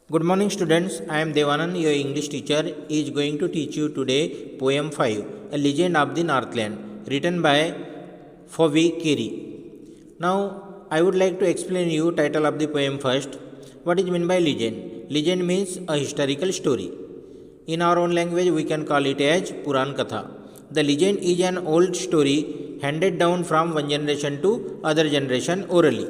Good morning students, I am Devanand, your English teacher, is going to teach you today poem 5, A Legend of the Northland, written by Phoebe Carey. Now, I would like to explain you title of the poem first. What is meant by legend? Legend means a historical story. In our own language, we can call it as Puran Katha. The legend is an old story handed down from one generation to other generation orally.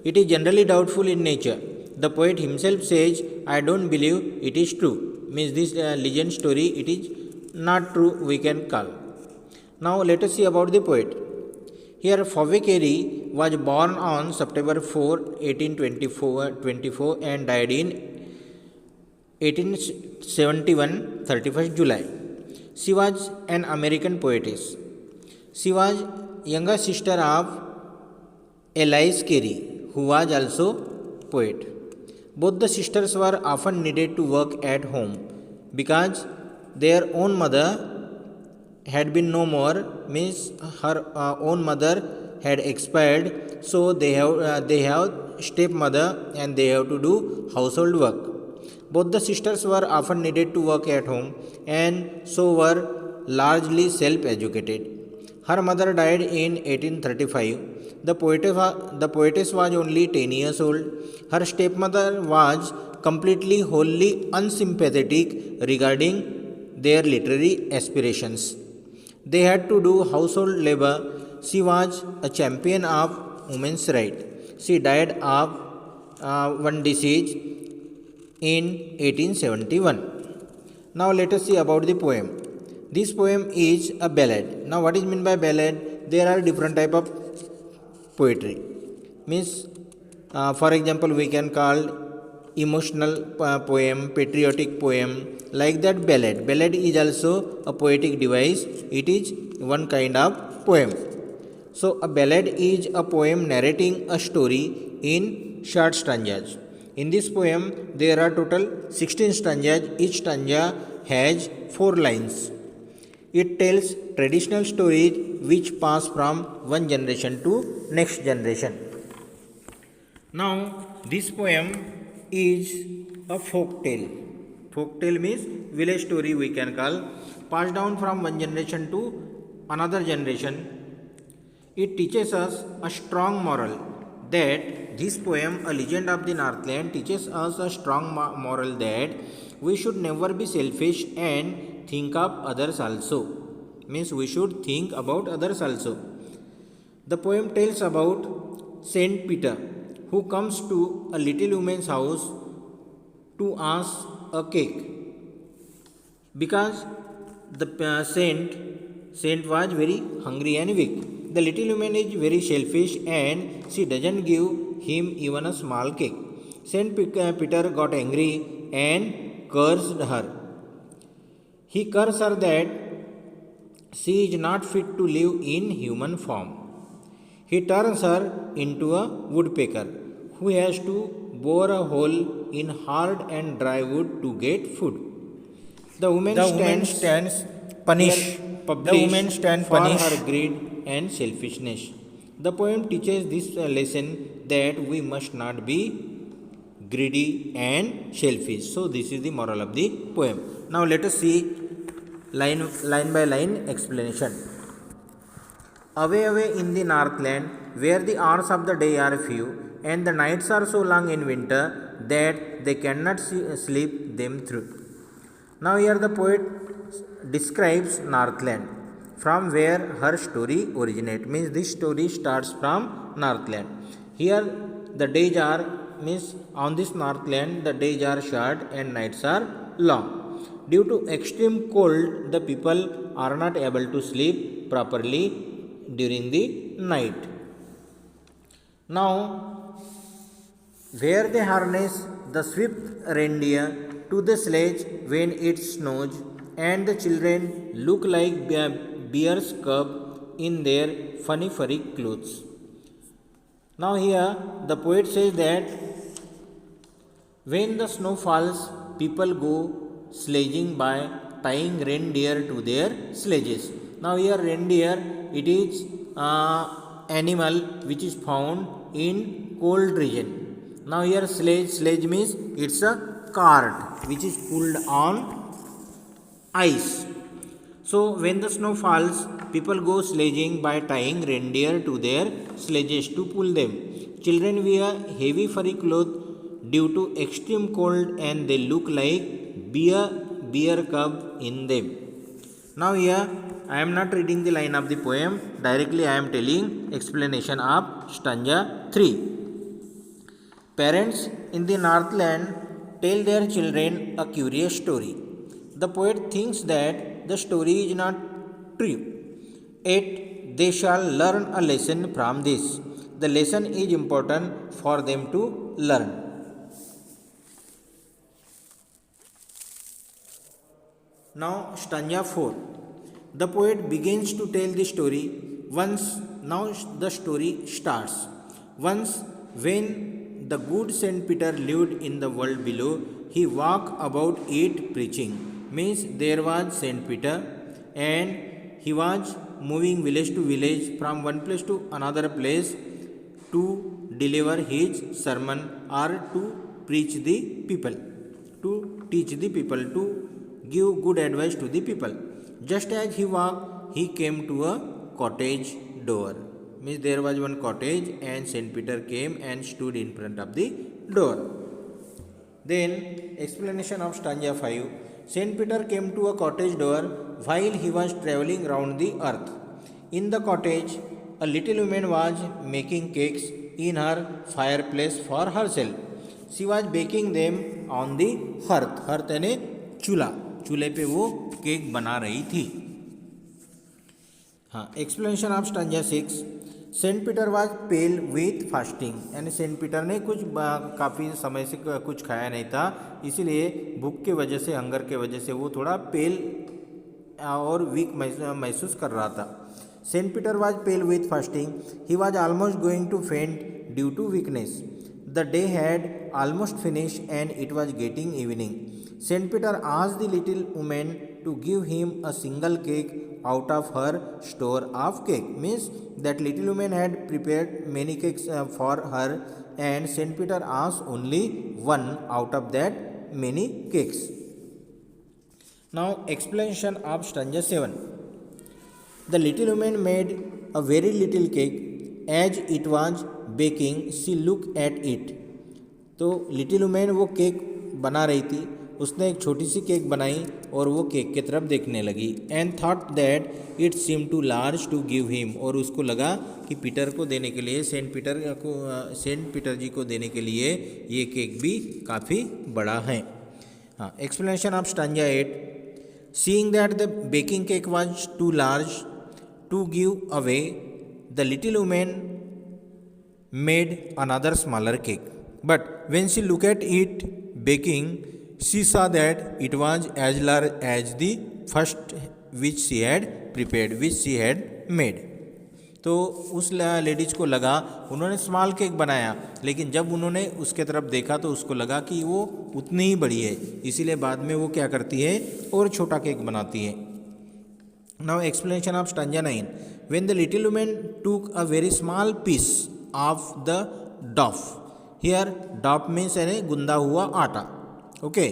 It is generally doubtful in nature. The poet himself says, I don't believe it is true. Means this legend story, it is not true, we can call. Now let us see about the poet. Here, Phoebe Carey was born on September 4, 1824 and died in 1871, 31st July. She was an American poetess. She was younger sister of Elias Carey, who was also poet. Both the sisters were often needed to work at home because their own mother had been no more, means her own mother had expired, so they have stepmother and they have to do household work. Both the sisters were often needed to work at home and so were largely self-educated. Her mother died in 1835. The poetess was only 10 years old. Her stepmother was completely wholly unsympathetic regarding their literary aspirations. They had to do household labor. She was a champion of women's rights. She died of one disease in 1871. Now let us see about the poem. This poem is a ballad. Now what is meant by ballad? There are different type of poetry. Means for example we can call emotional poem, patriotic poem, like that ballad. Ballad is also a poetic device. It is one kind of poem. So a ballad is a poem narrating a story in short stanzas. In this poem there are total 16 stanzas. Each stanza has 4 lines. It tells traditional stories which pass from one generation to next generation. Now, this poem is a folk tale. Folk tale means village story we can call, passed down from one generation to another generation. It teaches us a strong moral that this poem, A Legend of the Northland, teaches us a strong moral that we should never be selfish and think of others also. Means we should think about others also. The poem tells about Saint Peter, who comes to a little woman's house to ask a cake because the saint was very hungry and weak. The little woman is very selfish and she doesn't give him even a small cake. Saint Peter got angry and cursed her. He cursed her that she is not fit to live in human form. He turns her into a woodpecker who has to bore a hole in hard and dry wood to get food. The woman stands punished for her greed and selfishness. The poem teaches this lesson that we must not be greedy and selfish. So this is the moral of the poem. Now let us see line by line explanation. Away in the northland, where the hours of the day are few and the nights are so long in winter that they cannot sleep them through. Now here the poet describes northland, from where her story originates. Means this story starts from northland. Here the days are, means on this northland the days are short and nights are long. Due to extreme cold, the people are not able to sleep properly during the night. Now, where they harness the swift reindeer to the sledge when it snows, and the children look like bear's cub in their funny furry clothes. Now here the poet says that when the snow falls, people go sledging by tying reindeer to their sledges. Now here reindeer, it is animal which is found in cold region. Now here sledge means it's a cart which is pulled on ice. So when the snow falls, people go sledging by tying reindeer to their sledges to pull them. Children wear heavy furry clothes due to extreme cold and they look like bear cub in them. Now here I am not reading the line of the poem, directly I am telling explanation of stanza 3. Parents in the Northland tell their children a curious story. The poet thinks that the story is not true, yet they shall learn a lesson from this. The lesson is important for them to learn. Now stanza 4. The poet begins to tell the story. Now the story starts. Once when the good Saint Peter lived in the world below, he walked about it preaching. Means there was Saint Peter and he was moving village to village from one place to another place to deliver his sermon or to preach the people, to teach the people, to give good advice to the people. Just as he walked, he came to a cottage door. Means there was one cottage and Saint Peter came and stood in front of the door. Then explanation of stanza 5. Saint Peter came to a cottage door while he was traveling round the earth. In the cottage, a little woman was making cakes in her fireplace for herself. She was baking them on the hearth. Hearth यानी चूल्हा, चूल्हे पे वो cake बना रही थी. हाँ, explanation of stanza 6. Saint Peter was pale with fasting, यानी सेंट पीटर ने कुछ काफ़ी समय से कुछ खाया नहीं था, इसीलिए भूख के वजह से, हंगर के वजह से वो थोड़ा पेल और वीक महसूस कर रहा था. Saint Peter was pale with fasting. He was almost going to faint due to weakness. The day had almost finish and it was getting evening. Saint Peter asked the little woman to give him a single cake out of her store of cake. Means that little woman had prepared many cakes for her and Saint Peter asked only one out of that many cakes. Now explanation of stanza 7. The little woman made a very little cake. As it was baking, she looked at it. तो little women वो cake बना रही थी, उसने एक छोटी सी cake बनाई और वो केक की तरफ देखने लगी. And thought that it seem too large to give him, और उसको लगा कि पीटर को देने के लिए, सेंट पीटर जी को देने के लिए ये केक भी काफ़ी बड़ा है. हाँ, explanation of stanza 8. Seeing that the baking cake was too large to give away, the little women made another smaller cake. But when she look at it baking, she saw that it was as large as the first which she had prepared, which she had made. तो उस ladies को लगा, उन्होंने small cake बनाया, लेकिन जब उन्होंने उसके तरफ देखा तो उसको लगा कि वो उतनी ही बड़ी है, इसीलिए बाद में वो क्या करती है और छोटा केक बनाती है. Now explanation of stanza 9. When the little woman took a very small piece of the dough. Here dough means यानी गुंदा हुआ आटा. Okay,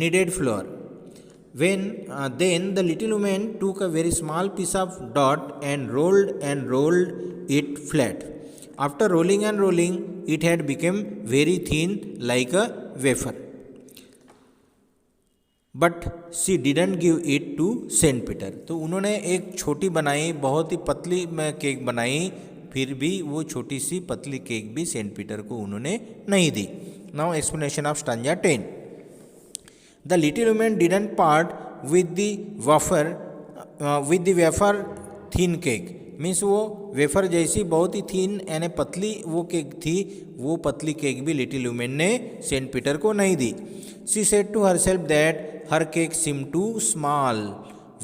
kneaded flour. Then the little woman took a very small piece of dot and rolled it flat. After rolling and rolling, it had become very thin like a wafer. But she didn't give it to Saint Peter. तो उन्होंने एक छोटी बनाई, बहुत ही पतली cake बनाई, फिर भी वो छोटी सी पतली केक भी सेंट पीटर को उन्होंने नहीं दी. Now explanation of stanza 10. The little woman didn't part with the wafer thin cake. Means वो वेफर जैसी बहुत ही थिन यानी पतली वो केक थी, वो पतली केक भी लिटिल वुमेन ने सेंट पीटर को नहीं दी. She said to herself that her cake seemed too small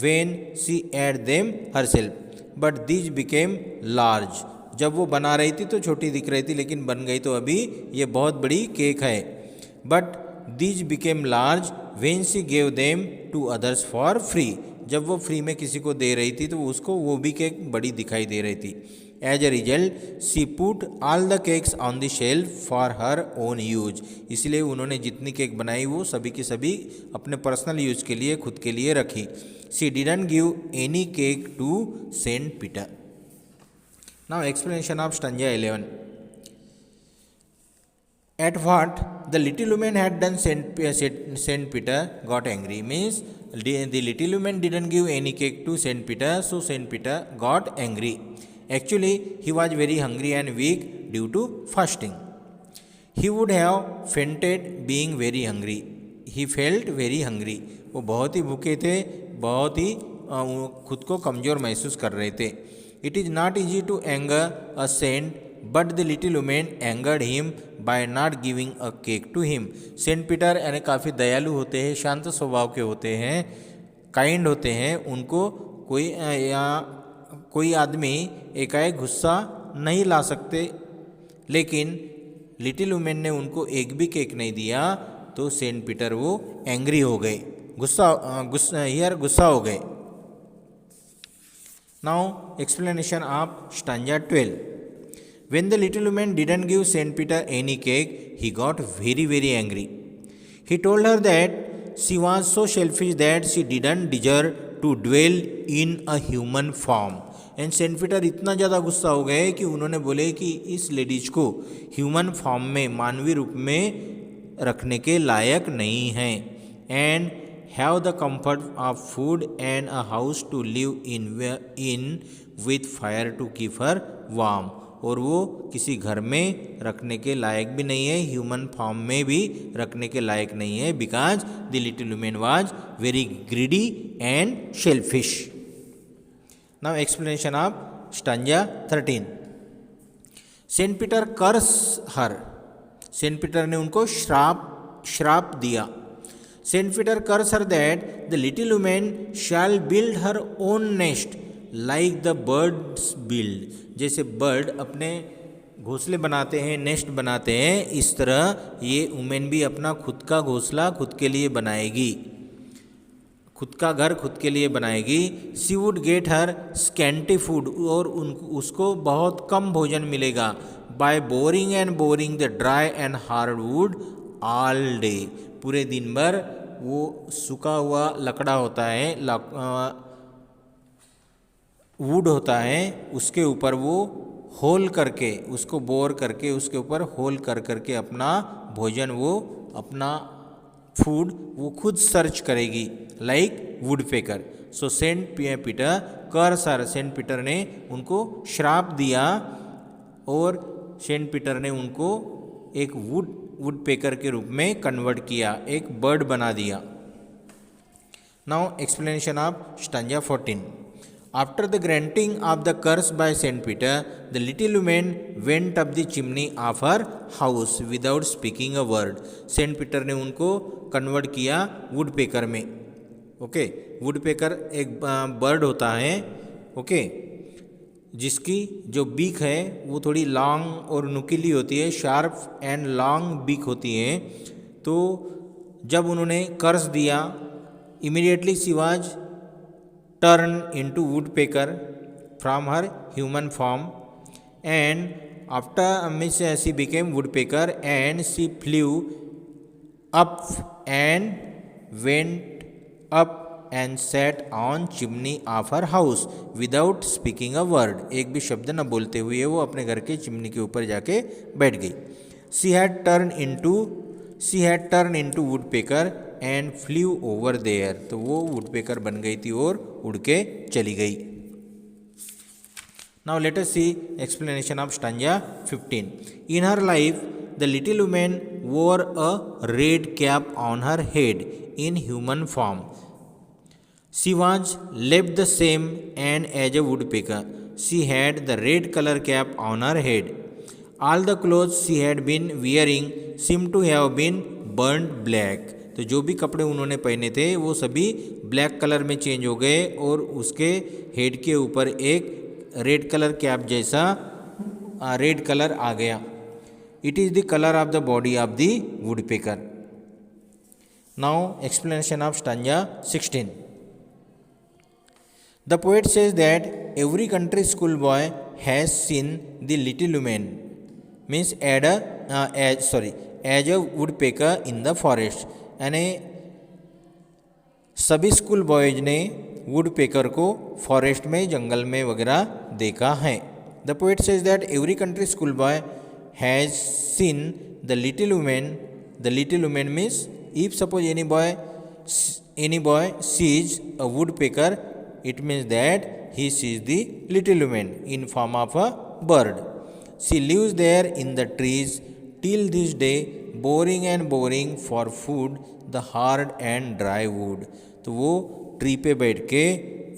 when she ate them herself, but these became large. जब वो बना रही थी तो छोटी दिख रही थी, लेकिन बन गई तो अभी ये बहुत बड़ी केक है. But these became large when she gave them to others for free. जब वो फ्री में किसी को दे रही थी तो उसको वो भी केक बड़ी दिखाई दे रही थी. As a result she put all the cakes on the shelf for her own use. इसलिए उन्होंने जितनी केक बनाई वो सभी की सभी अपने पर्सनल यूज के लिए खुद के लिए रखी। She didn't give any cake to Saint Peter. Now explanation of stanza 11। At what the little woman had done, Saint Peter got angry. Means the little woman didn't give any cake to Saint Peter, so Saint Peter got angry. Actually, he was very hungry and weak due to fasting. He would have fainted being very hungry. He felt very hungry. वो बहुत ही भूखे थे, बहुत ही खुद को कमज़ोर महसूस कर रहे थे। It is not easy to anger a saint, but the little woman angered him by not giving a cake to him. Saint Peter यानी काफ़ी दयालु होते हैं, शांत स्वभाव के होते हैं, काइंड होते हैं। उनको कोई आदमी एकाएक गुस्सा नहीं ला सकते, लेकिन लिटिल वुमेन ने उनको एक भी केक नहीं दिया तो सेंट पीटर वो एंग्री हो गए, गुस्सा हो गए। Now explanation of stanza 12। When the little woman didn't give Saint Peter any cake, he got very, very angry. He told her that she was so selfish that she didn't deserve to dwell in a human form. And Saint Peter इतना ज़्यादा गुस्सा हो गए कि उन्होंने बोले कि इस लेडीज को ह्यूमन फॉर्म में, मानवीय रूप में रखने के लायक नहीं हैं। And have the comfort of food and a house to live in with fire to keep her warm. और वो किसी घर में रखने के लायक भी नहीं है, ह्यूमन फॉर्म में भी रखने के लायक नहीं है, because the little women was very greedy and selfish. Now explanation of stanza 13। Saint Peter curse her. Saint Peter ने उनको श्राप दिया। Saint Peter curse her that the little women shall build her own nest like the birds build. जैसे bird अपने घोंसले बनाते हैं, nest बनाते हैं, इस तरह ये वुमेन भी अपना खुद का घोंसला खुद के लिए बनाएगी, खुद का घर खुद के लिए बनाएगी। She would get her scanty food, और उसको बहुत कम भोजन मिलेगा। By boring the dry and hard wood all day. पूरे दिन भर वो सूखा हुआ लकड़ा होता है, वुड होता है, उसके ऊपर वो होल करके, उसको बोर करके उसके ऊपर होल करके अपना भोजन, वो अपना फूड वो खुद सर्च करेगी, like woodpecker. So Saint Peter curse her. Saint Peter ने उनको श्राप दिया और सेंट पीटर ने उनको एक वुड पेकर के रूप में कन्वर्ट किया, एक बर्ड बना दिया। Now explanation of stanza 14। After the granting of the curse by Saint Peter, the little woman went up the chimney of her house without speaking a word. Saint Peter ने उनको convert किया woodpecker में। Okay, woodpecker एक bird होता है, okay, जिसकी जो beak है वो थोड़ी लॉन्ग और नुकीली होती है, शार्प एंड लॉन्ग बीक होती है। तो जब उन्होंने कर्स दिया, immediately she was turn into woodpecker from her human form, and after she became woodpecker and she flew up and went up and sat on chimney of her house without speaking a word. एक भी शब्द न बोलते हुए वो अपने घर के चिमनी के ऊपर जाके बैठ गई। she had turned into woodpecker and flew over there. तो वो वुडपेकर बन गई थी और उड़ के चली गई। Now let us see explanation of stanza 15। In her life the little women wore a red cap on her head in human form. She was left the same and as a woodpecker. She had the red colour cap on her head. All the cloth she had been wearing seem to have been burned black. तो जो भी कपड़े उन्होंने पहने थे वो सभी black colour में चेंज हो गए और उसके हेड के ऊपर एक रेड कलर कैप जैसा रेड कलर आ गया। It is the colour of the body of the woodpecker. Now explanation of stanza 16। The poet says that every country schoolboy has seen the little women means as a woodpecker in the forest, यानी सभी school boys ने woodpecker को forest में, जंगल में वगैरह देखा है. The poet says that every country school boy has seen the little women. The little women means if suppose any boy sees a woodpecker, it means that he sees the little woman in form of a bird. She lives there in the trees till this day, boring and boring for food the hard and dry wood. तो वो tree पे बैठ के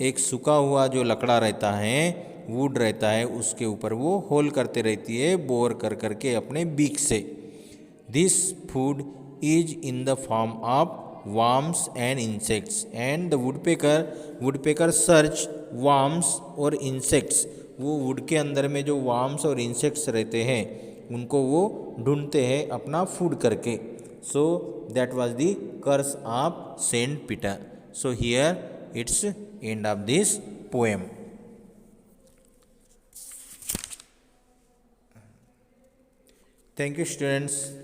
एक सूखा हुआ जो लकड़ा रहता है, वुड रहता है, उसके ऊपर वो होल करते रहती है, बोर कर करके अपने बीक से. This food is in the form of worms and insects, and the woodpecker search worms और insects. वो वुड के अंदर में जो worms और insects रहते हैं उनको वो ढूंढते हैं अपना फूड करके. So that was the curse of Saint Peter. So here it's end of this poem. Thank you students.